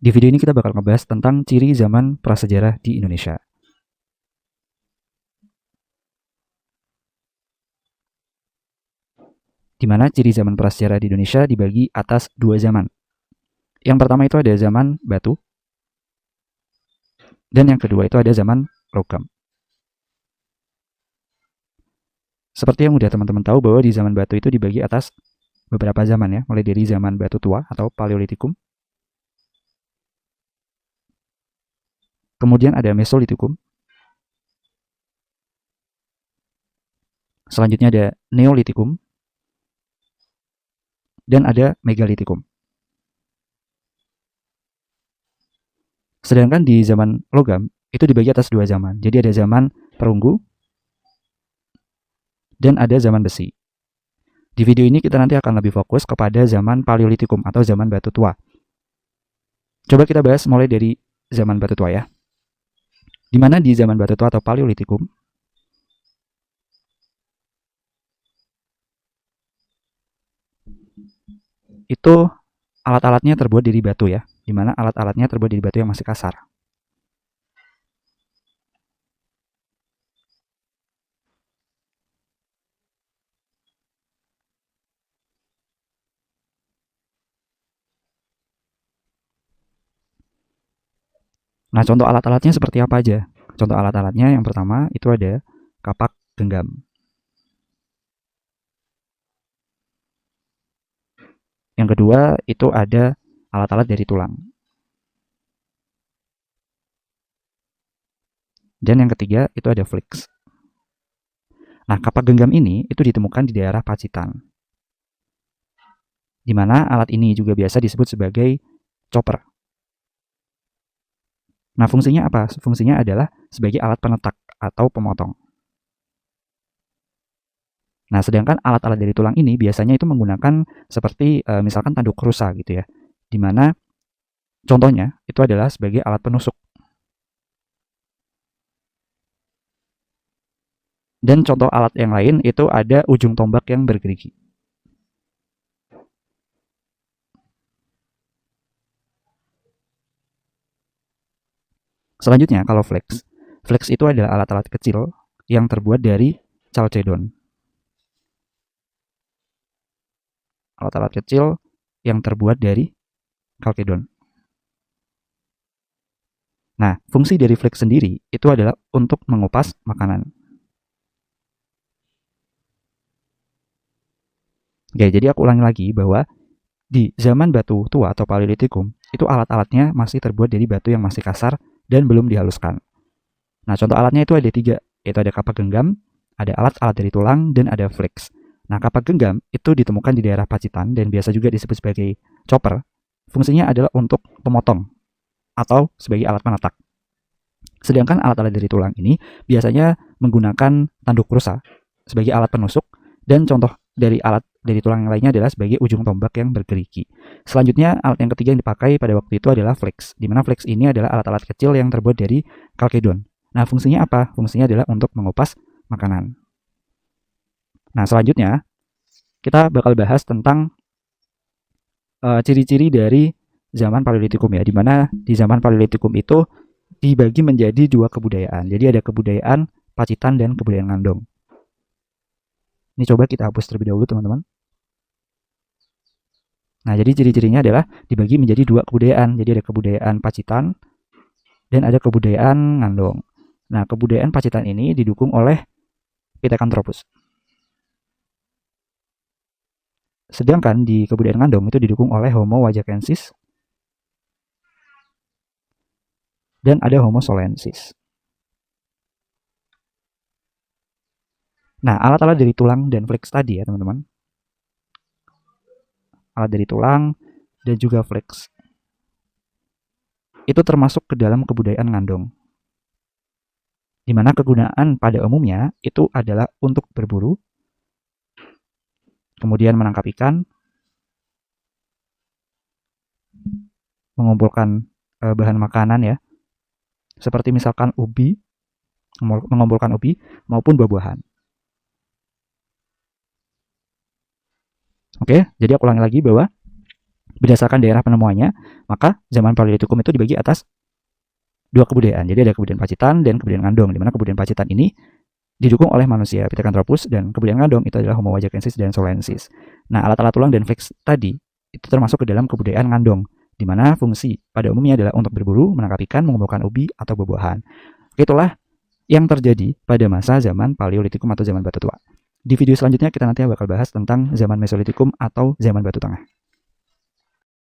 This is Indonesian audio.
Di video ini kita bakal ngebahas tentang ciri zaman prasejarah di Indonesia. Di mana ciri zaman prasejarah di Indonesia dibagi atas dua zaman. Yang pertama itu ada zaman batu, dan yang kedua itu ada zaman logam. Seperti yang udah teman-teman tahu bahwa di zaman batu itu dibagi atas beberapa zaman ya, mulai dari zaman batu tua atau Paleolitikum. Kemudian ada Mesolitikum. Selanjutnya ada Neolitikum. Dan ada Megalitikum. Sedangkan di zaman logam itu dibagi atas dua zaman. Jadi ada zaman perunggu dan ada zaman besi. Di video ini kita nanti akan lebih fokus kepada zaman Paleolitikum atau zaman batu tua. Coba kita bahas mulai dari zaman batu tua ya. Di mana di zaman batu tua atau Paleolitikum itu alat-alatnya terbuat dari batu ya, di mana alat-alatnya terbuat dari batu yang masih kasar. Nah, contoh alat-alatnya seperti apa aja? Contoh alat-alatnya yang pertama itu ada kapak genggam. Yang kedua itu ada alat-alat dari tulang. Dan yang ketiga itu ada fliks. Nah, kapak genggam ini itu ditemukan di daerah Pacitan. Di mana alat ini juga biasa disebut sebagai chopper. Nah, fungsinya apa? Fungsinya adalah sebagai alat penetak atau pemotong. Nah, sedangkan alat-alat dari tulang ini biasanya itu menggunakan seperti misalkan tanduk rusa gitu ya. Di mana contohnya itu adalah sebagai alat penusuk. Dan contoh alat yang lain itu ada ujung tombak yang bergerigi. Selanjutnya, kalau flex. Flex itu adalah alat-alat kecil yang terbuat dari chalcedon. Alat-alat kecil yang terbuat dari chalcedon. Nah, fungsi dari flex sendiri itu adalah untuk mengupas makanan. Oke, jadi aku ulangi lagi bahwa di zaman batu tua atau Paleolitikum, itu alat-alatnya masih terbuat dari batu yang masih kasar dan belum dihaluskan. Nah, contoh alatnya itu ada 3, yaitu ada kapak genggam, ada alat-alat dari tulang, dan ada flex. Nah, kapak genggam itu ditemukan di daerah Pacitan dan biasa juga disebut sebagai chopper. Fungsinya adalah untuk pemotong atau sebagai alat penetak. Sedangkan alat-alat dari tulang ini biasanya menggunakan tanduk rusa sebagai alat penusuk, dan contoh dari alat dari tulang yang lainnya adalah sebagai ujung tombak yang bergerigi. Selanjutnya, alat yang ketiga yang dipakai pada waktu itu adalah flex, di mana flex ini adalah alat-alat kecil yang terbuat dari chalcedon. Nah, fungsinya apa? Fungsinya adalah untuk mengupas makanan. Nah, selanjutnya kita bakal bahas tentang ciri-ciri dari zaman Paleolitikum ya, di mana di zaman Paleolitikum itu dibagi menjadi dua kebudayaan. Jadi ada kebudayaan Pacitan dan kebudayaan Ngandong. Ini coba kita hapus terlebih dahulu teman-teman. Nah, jadi ciri-cirinya adalah dibagi menjadi dua kebudayaan. Jadi ada kebudayaan Pacitan dan ada kebudayaan Ngandong. Nah, kebudayaan Pacitan ini didukung oleh Pithecanthropus. Sedangkan di kebudayaan Ngandong itu didukung oleh Homo wajakensis dan ada Homo solensis. Nah, alat-alat dari tulang dan flex tadi ya teman-teman. Alat dari tulang dan juga flex itu termasuk ke dalam kebudayaan Ngandong. Di mana kegunaan pada umumnya itu adalah untuk berburu, kemudian menangkap ikan, mengumpulkan bahan makanan ya, seperti misalkan ubi, mengumpulkan ubi maupun buah-buahan. Oke, jadi aku ulangi lagi bahwa Berdasarkan daerah penemuannya, maka zaman Paleolitikum itu dibagi atas dua kebudayaan. Jadi ada kebudayaan Pacitan dan kebudayaan Ngandong, di mana kebudayaan Pacitan ini didukung oleh manusia Pithecanthropus, dan kebudayaan Ngandong itu adalah Homo wajakensis dan Solensis. Nah, alat-alat tulang dan fix tadi itu termasuk ke dalam kebudayaan Ngandong, di mana fungsi pada umumnya adalah untuk berburu, menangkap ikan, mengumpulkan ubi atau buah-buahan. Itulah yang terjadi pada masa zaman Paleolitikum atau zaman Batu Tua. Di video selanjutnya kita nanti bakal bahas tentang zaman Mesolitikum atau zaman Batu Tengah.